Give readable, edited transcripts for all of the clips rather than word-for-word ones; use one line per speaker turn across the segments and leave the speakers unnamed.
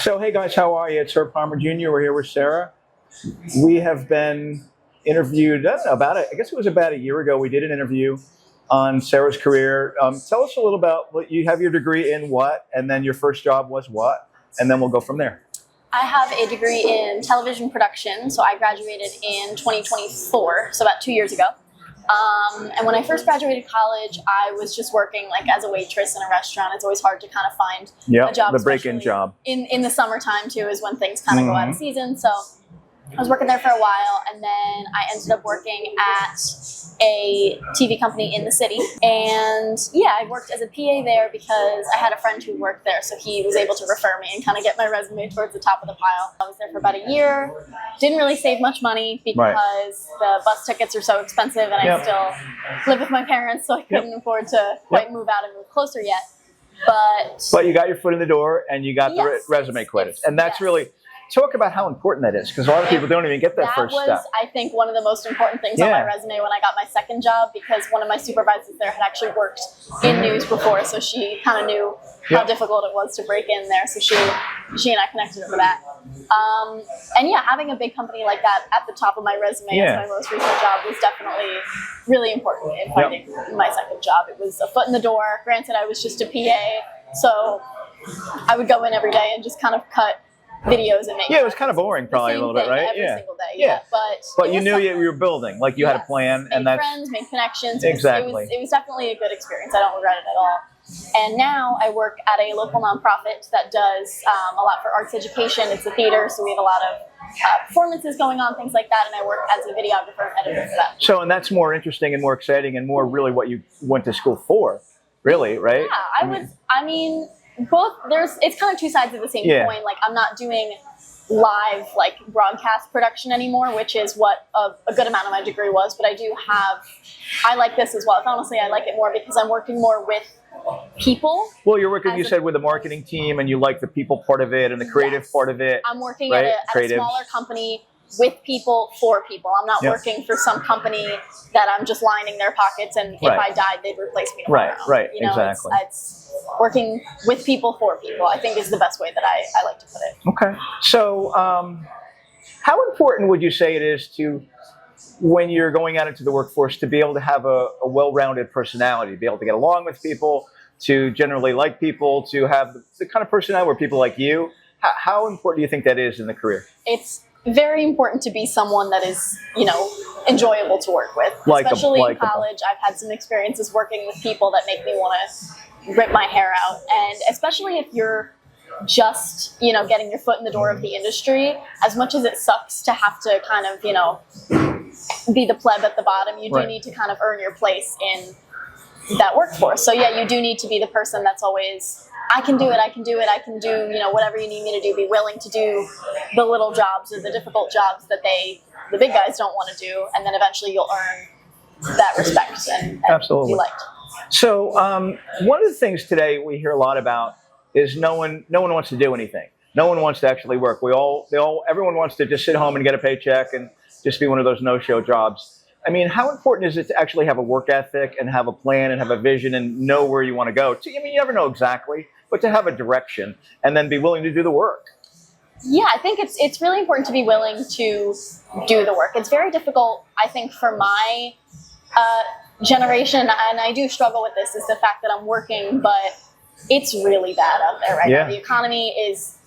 So, hey guys, how are you? It's Herb Palmer Jr. We're here with Sarah. We have been interviewed, I don't know, I guess it was about a year ago. We did an interview on Sarah's career. Tell us a little about what you have your degree in what, and then your first job was what, and then we'll go from there.
I have a degree in television production, so I graduated in 2024, so about 2 years ago. And when I first graduated college, I was just working like as a waitress in a restaurant. It's always hard to kind of find a job.
The break-in job.
In the summertime too is when things kind of go out of season. So I was working there for a while, and then I ended up working at a TV company in the city. And yeah, I worked as a PA there because I had a friend who worked there, so he was able to refer me and kind of get my resume towards the top of the pile. I was there for about a year. Didn't really save much money because the bus tickets are so expensive, and I still live with my parents, so I couldn't afford to quite move out and move closer yet. But
you got your foot in the door, and you got the resume credits, and that's really. Talk about how important that is, because a lot of people don't even get that first step.
That was, I think, one of the most important things on my resume when I got my second job, because one of my supervisors there had actually worked in news before, so she kind of knew how difficult it was to break in there, so she and I connected over that. And yeah, having a big company like that at the top of my resume as my most recent job was definitely really important in finding my second job. It was a foot in the door. Granted, I was just a PA, so I would go in every day and just kind of cut videos and make
it was kind of boring probably a little bit, right?
Every single day,
but you knew you were building, like you had a plan, and that's
friends, made connections.
Exactly.
It was definitely a good experience. I don't regret it at all. And now I work at a local nonprofit that does a lot for arts education. It's a theater, so we have a lot of performances going on, things like that, and I work as a videographer and editor for that.
So, and that's more interesting and more exciting and more really what you went to school for, really, right?
Yeah, I mean, both, it's kind of two sides of the same coin. Like, I'm not doing live like broadcast production anymore, which is what a good amount of my degree was, but I like this as well. Honestly, I like it more because I'm working more with people.
Well, you're working, you said, with a marketing team, and you like the people part of it and the creative part of it.
I'm working at a smaller company with people for people. I'm not working for some company that I'm just lining their pockets, and if I died, they'd replace me tomorrow.
Right, exactly.
It's working with people for people, I think, is the best way that I like to put it.
Okay. So how important would you say it is to, when you're going out into the workforce, to be able to have a well-rounded personality, to be able to get along with people, to generally like people, to have the kind of personality where people like you? How important do you think that is in the career?
It's very important to be someone that is, enjoyable to work with. Especially in college, I've had some experiences working with people that make me want to rip my hair out. And especially if you're just, getting your foot in the door of the industry, as much as it sucks to have to kind of, be the pleb at the bottom, you do need to kind of earn your place in that workforce. So yeah, you do need to be the person that's always, I can do it, I can do whatever you need me to do, be willing to do the little jobs or the difficult jobs that the big guys don't want to do, and then eventually you'll earn that respect and be liked.
So one of the things today we hear a lot about is no one wants to do anything. No one wants to actually work. Everyone wants to just sit home and get a paycheck and just be one of those no-show jobs. I mean, how important is it to actually have a work ethic and have a plan and have a vision and know where you want to go? I mean, you never know exactly, but to have a direction and then be willing to do the work.
Yeah, I think it's really important to be willing to do the work. It's very difficult, I think, for my generation, and I do struggle with this, is the fact that I'm working, but it's really bad out there right now. The economy is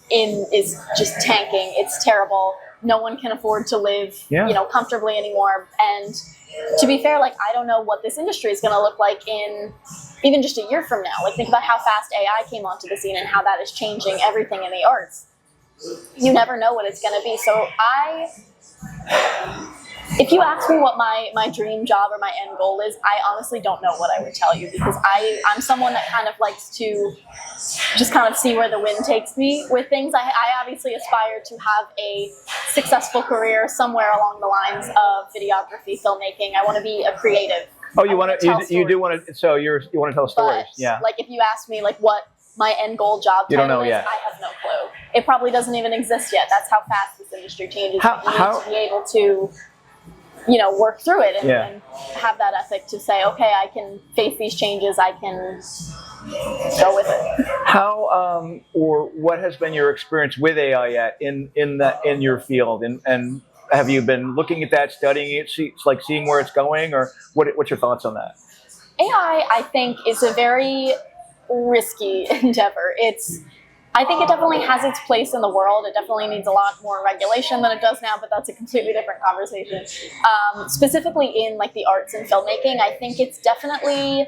just tanking. It's terrible. No one can afford to live, comfortably anymore. And to be fair, like, I don't know what this industry is going to look like in even just a year from now. Like, think about how fast AI came onto the scene and how that is changing everything in the arts. You never know what it's going to be. So if you ask me what my dream job or my end goal is, I honestly don't know what I would tell you, because I'm someone that kind of likes to just kind of see where the wind takes me with things. I obviously aspire to have a successful career somewhere along the lines of videography, filmmaking. I want to be a creative.
Oh, you want to? You do want to? So you want to tell stories?
But, like, if you ask me like what my end goal job title is, I have no clue. It probably doesn't even exist yet. That's how fast this industry changes. You need to be able to work through it and have that ethic to say, okay, I can face these changes. I can go with it.
How or what has been your experience with AI in your field, and have you been looking at that, studying it, seeing where it's going, or what's your thoughts on that?
AI, I think, is a very risky endeavor. I think it definitely has its place in the world. It definitely needs a lot more regulation than it does now, but that's a completely different conversation. Specifically in like the arts and filmmaking, I think it's definitely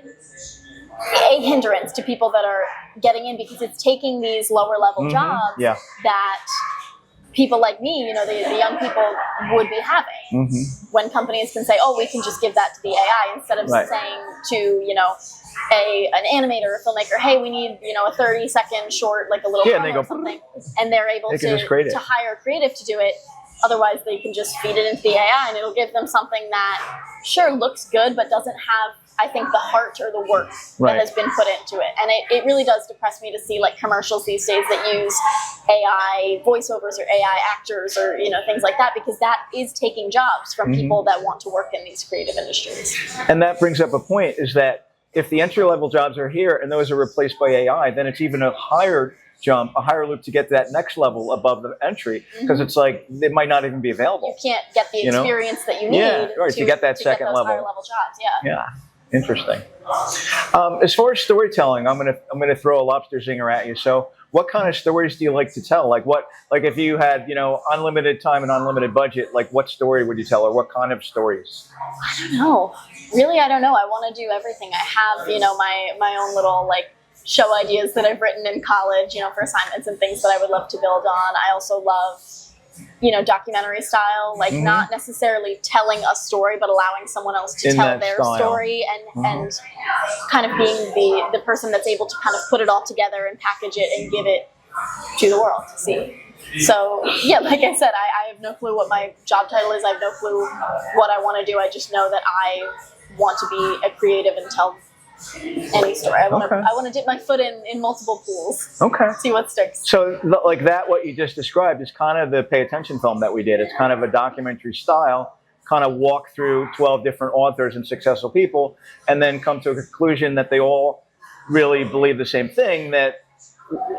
a hindrance to people that are getting in, because it's taking these lower level jobs that people like me, the young people would be having, when companies can say, oh, we can just give that to the AI, instead of saying to, an animator or filmmaker, hey, we need, a 30-second short, like a little promo or something, and they're able to hire a creative to do it. Otherwise, they can just feed it into the AI, and it'll give them something that sure looks good, but doesn't have, I think, the heart or the work that has been put into it. And it really does depress me to see like commercials these days that use AI voiceovers or AI actors or, things like that, because that is taking jobs from people that want to work in these creative industries.
And that brings up a point, is that if the entry-level jobs are here and those are replaced by AI, then it's even a higher jump, a higher loop to get to that next level above the entry, because it's like they might not even be available.
You can't get the experience that you need
to get that second level.
Higher level jobs.
Yeah. Interesting. As far as storytelling, I'm gonna throw a lobster zinger at you. So, what kind of stories do you like to tell? Like if you had unlimited time and unlimited budget, like what story would you tell, or what kind of stories?
I don't know. Really, I don't know. I want to do everything. I have my own little like show ideas that I've written in college, for assignments and things that I would love to build on. I also love documentary style, like not necessarily telling a story, but allowing someone else to tell their story and kind of being the person that's able to kind of put it all together and package it and give it to the world to see. So yeah, like I said, I have no clue what my job title is. I have no clue what I want to do. I just know that I want to be a creative and tell any story. I want to dip my foot in multiple pools. See what sticks.
So like that, what you just described is kind of the Pay Attention film that we did. It's kind of a documentary style, kind of walk through 12 different authors and successful people, and then come to a conclusion that they all really believe the same thing, that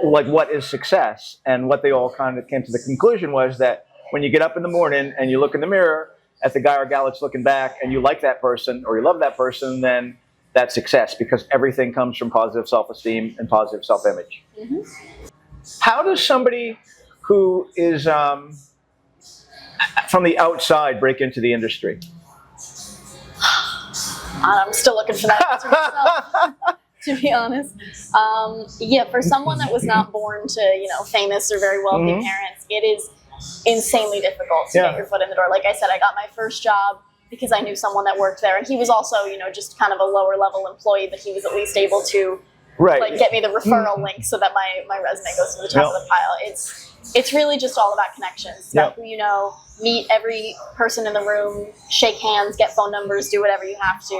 like what is success, and what they all kind of came to the conclusion was that when you get up in the morning and you look in the mirror at the guy or gal that's looking back, and you like that person or you love that person, then that's success, because everything comes from positive self-esteem and positive self-image. How does somebody who is from the outside break into the industry?
I'm still looking for that answer myself, to be honest. For someone that was not born to, famous or very wealthy parents, it is insanely difficult to get your foot in the door. Like I said, I got my first job because I knew someone that worked there, and he was also, just kind of a lower level employee, but he was at least able to like get me the referral link so that my resume goes to the top of the pile. It's really just all about connections. Who you know, meet every person in the room, shake hands, get phone numbers, do whatever you have to.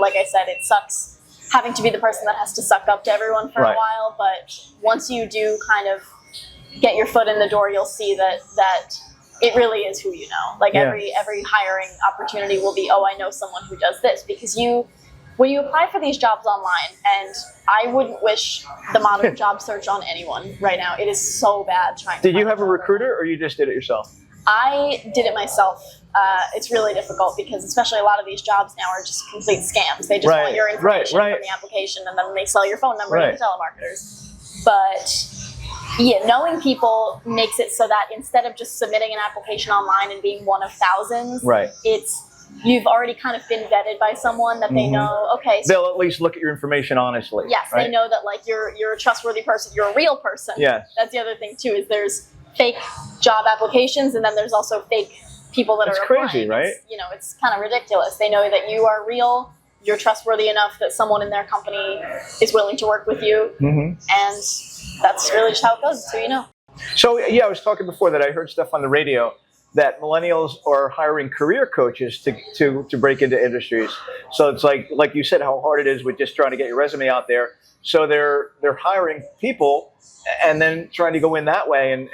Like I said, it sucks having to be the person that has to suck up to everyone for a while, but once you do kind of get your foot in the door, you'll see that it really is who you know. Like every hiring opportunity will be, oh, I know someone who does this, because when you apply for these jobs online, and I wouldn't wish the modern job search on anyone right now. It is so bad trying to.
Did you have a recruiter, or you just did it yourself?
I did it myself. It's really difficult, because especially a lot of these jobs now are just complete scams. They just want your information from the application, and then they sell your phone number to the telemarketers. But knowing people makes it so that instead of just submitting an application online and being one of thousands, you've already kind of been vetted by someone that they know, okay. So
they'll at least look at your information honestly.
Yes, they know that like you're a trustworthy person, you're a real person.
Yes.
That's the other thing too, is there's fake job applications, and then there's also fake people that are applying. It's crazy, right? It's kind of ridiculous. They know that you are real, you're trustworthy enough that someone in their company is willing to work with you, and that's really just how it goes. So
So I was talking before that I heard stuff on the radio that millennials are hiring career coaches to break into industries. So it's like you said, how hard it is with just trying to get your resume out there. So they're hiring people and then trying to go in that way. And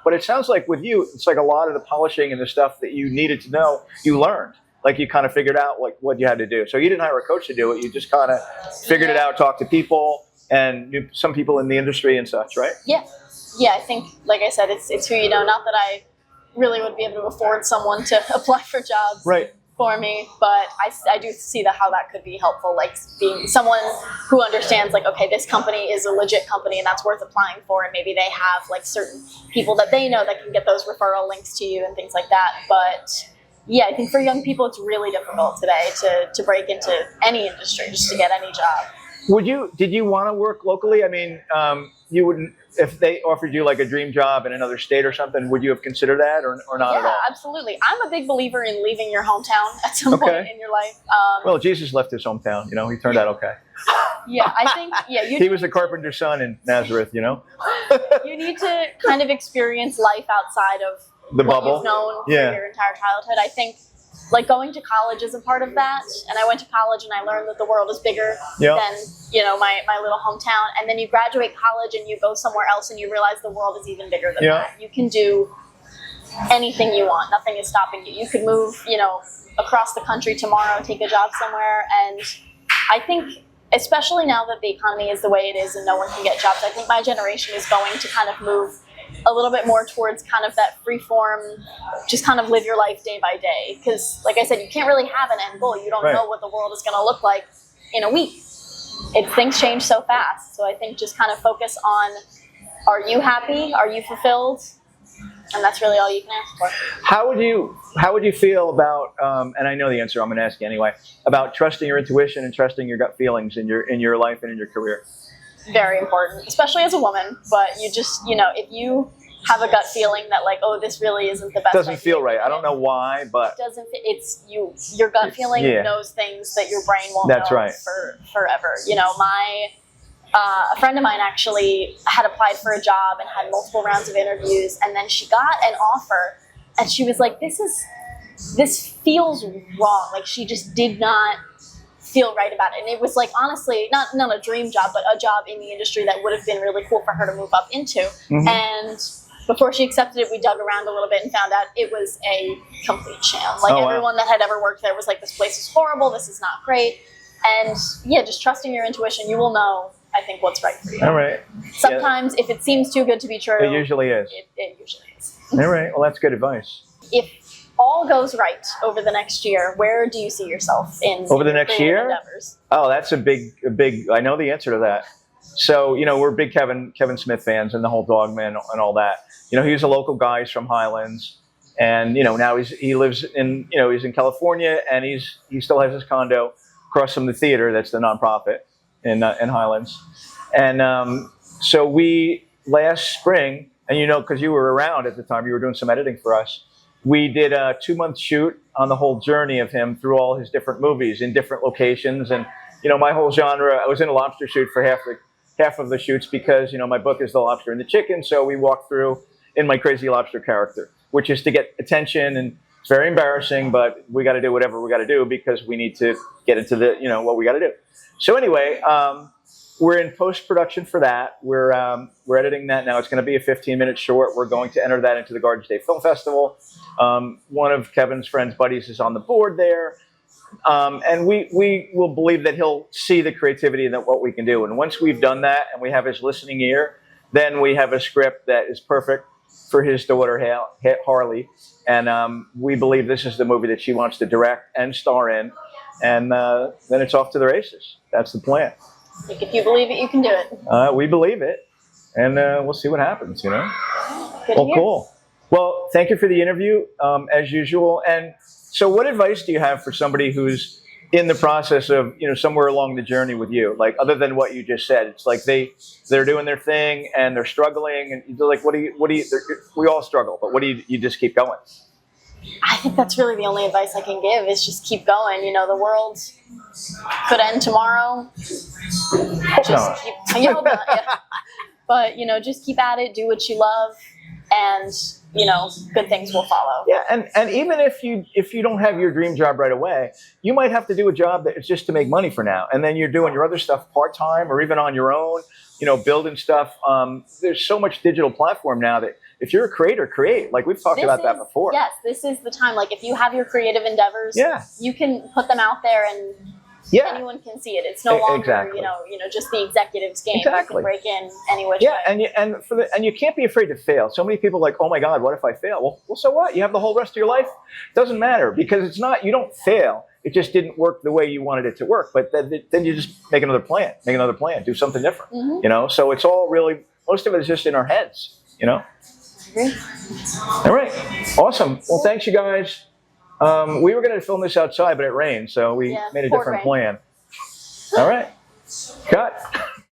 but it sounds like with you, it's like a lot of the polishing and the stuff that you needed to know, you learned. like you kind of figured out like what you had to do. So you didn't hire a coach to do it. You just kind of figured it out, talked to people, and knew some people in the industry and such, right?
Yeah. I think, like I said, it's who you know. Not that I really would be able to afford someone to apply for jobs for me, but I do see how that could be helpful, like being someone who understands like, okay, this company is a legit company and that's worth applying for, and maybe they have like certain people that they know that can get those referral links to you and things like that. But yeah, I think for young people it's really difficult today to break into any industry, just to get any job.
Did you want to work locally? I mean, you wouldn't, if they offered you like a dream job in another state or something, would you have considered that or not at all?
Yeah, absolutely. I'm a big believer in leaving your hometown at some point in your life.
Well, Jesus left his hometown, he turned out okay.
Yeah, I think,
he was a carpenter's son in Nazareth,
You need to kind of experience life outside of
the
what
bubble
you've known for your entire childhood. I think like going to college is a part of that, and I went to college and I learned that the world is bigger than my little hometown. And then you graduate college and you go somewhere else and you realize the world is even bigger than that. You can do anything you want. Nothing is stopping you. You could move across the country tomorrow, take a job somewhere. And I think especially now that the economy is the way it is and no one can get jobs, I think my generation is going to kind of move a little bit more towards kind of that free form, just kind of live your life day by day. Because like I said, you can't really have an end goal. You don't know what the world is going to look like in a week. Things change so fast. So I think just kind of focus on, are you happy? Are you fulfilled? And that's really all you can ask for.
How would you feel about, and I know the answer, I'm going to ask you anyway, about trusting your intuition and trusting your gut feelings in your life and in your career?
Very important, especially as a woman. But you just, if you have a gut feeling that like, oh, this really isn't the best.
Doesn't feel right. I don't know why, but
it doesn't. It's you. Your gut feeling knows things that your brain won't know for forever. A friend of mine actually had applied for a job and had multiple rounds of interviews, and then she got an offer, and she was like, this feels wrong. Like she just did not feel right about it. And it was like, honestly, not a dream job, but a job in the industry that would have been really cool for her to move up into. Mm-hmm. And before she accepted it, we dug around a little bit and found out it was a complete sham. Like everyone that had ever worked there was like, this place is horrible, this is not great. And just trusting your intuition, you will know, I think, what's right for you.
All right.
Sometimes if it seems too good to be true,
it usually is.
It usually is.
All right. Well, that's good advice.
If all goes right over the next year, where do you see yourself in
over the next year?
Endeavors?
Oh, that's a big. I know the answer to that. So we're big Kevin Smith fans and the whole Dogman and all that. He was a local guy. He's from Highlands, and now he lives in he's in California, and he still has his condo across from the theater. That's the nonprofit in Highlands, and so we last spring, and because you were around at the time, you were doing some editing for us. We did a 2-month shoot on the whole journey of him through all his different movies in different locations. And, my whole genre, I was in a lobster shoot for half of the shoots because, my book is The Lobster and the Chicken. So we walked through in my crazy lobster character, which is to get attention. And it's very embarrassing, but we got to do whatever we got to do because we need to get into the, what we got to do. So anyway, we're in post-production for that. We're editing that now. It's going to be a 15-minute short. We're going to enter that into the Garden State Film Festival. One of Kevin's friends' buddies is on the board there. And we will believe that he'll see the creativity and what we can do. And once we've done that and we have his listening ear, then we have a script that is perfect for his daughter, Harley. And we believe this is the movie that she wants to direct and star in. And then it's off to the races. That's the plan.
Like if you believe it, you can do it.
We believe it. And we'll see what happens,
Good
well, cool. Well, thank you for the interview, as usual. And so what advice do you have for somebody who's in the process of, somewhere along the journey with you? Like, other than what you just said, it's like they're doing their thing and they're struggling. And you're like, we all struggle, but what do you just keep going?
I think that's really the only advice I can give is just keep going. The world could end tomorrow. But, just keep at it, do what you love. and good things will follow.
Yeah, and even if you don't have your dream job right away, you might have to do a job that is just to make money for now, and then you're doing your other stuff part time or even on your own, building stuff. There's so much digital platform now that if you're a creator, create. Like we've talked about that before.
Yes, this is the time. Like if you have your creative endeavors, you can put them out there and anyone can see it. It's no longer just the executive's game. You can break in any which way.
And you can't be afraid to fail. So many people are like, oh my God, what if I fail? Well, so what? You have the whole rest of your life. It doesn't matter because it's not. You don't fail. It just didn't work the way you wanted it to work. But then you just make another plan. Do something different.
Mm-hmm.
So it's all really, most of it is just in our heads.
Agree.
All right. Awesome. Well, thanks you guys. We were going to film this outside, but it rained, so we made a different plan. All right. Cut.